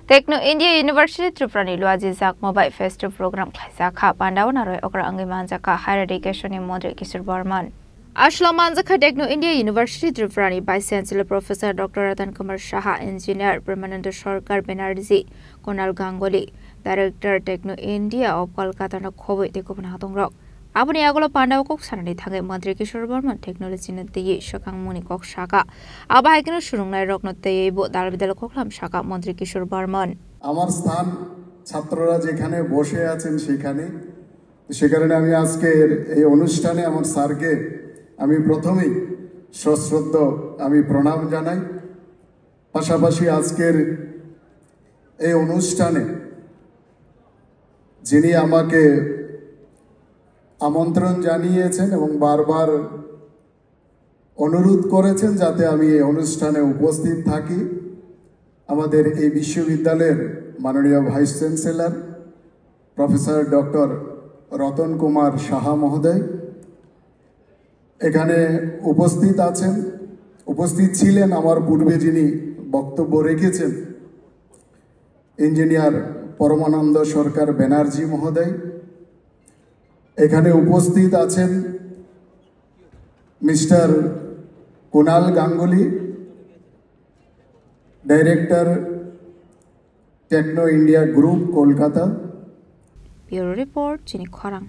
Techno India University Tripura Luaji Zak Mobile Festival Program Zaka Pandawan Aroy Okra Angimanzaka Higher Education in Modern Kishore Barman. Ashlamanzaka Techno India University Tripura Vice Chancellor Professor Dr. Ratan Kumar Shaha, Engineer Permanent Sarkar Banerjee, Kunal Ganguly, Director Techno India of Kolkata no Kobe de Copenhagen Rock. Abuni agulo Pandaw kok sanani thangai Mantri Kishore Barman Technology na tiye Shakang Muni kok Shaka. Aba haikino shurungnai rok no tiye bo dalbidal koklam Shaka Mantri Kishore Barman. আমার স্থান ছাত্ররা যেখানে বসে আছেন সেখানে আমি আজকের এই অনুষ্ঠানে আমার স্যারকে আমি প্রথমেই সশ্রদ্ধ আমি প্রণাম জানাই পাশাপাশি আজকের এই অনুষ্ঠানে যিনি আমাকে আমন্ত্রণ জানিয়েছেন এবং বারবার অনুরোধ করেছেন যাতে আমি এই অনুষ্ঠানে উপস্থিত থাকি আমাদের এই বিশ্ববিদ্যালয়ের মাননীয় vice chancellor professor doctor Ratan Kumar Saha মহোদয় এখানে উপস্থিত ছিলেন আমার পূর্বে যিনি বক্তব্য রেখেছেন ইঞ্জিনিয়ার পরমানন্দ সরকার ব্যানার্জি মহোদয় এখানে উপস্থিত আছেন mister Kunal Ganguly Director Techno India Group Kolkata. Bureau Report, Chini Khorang.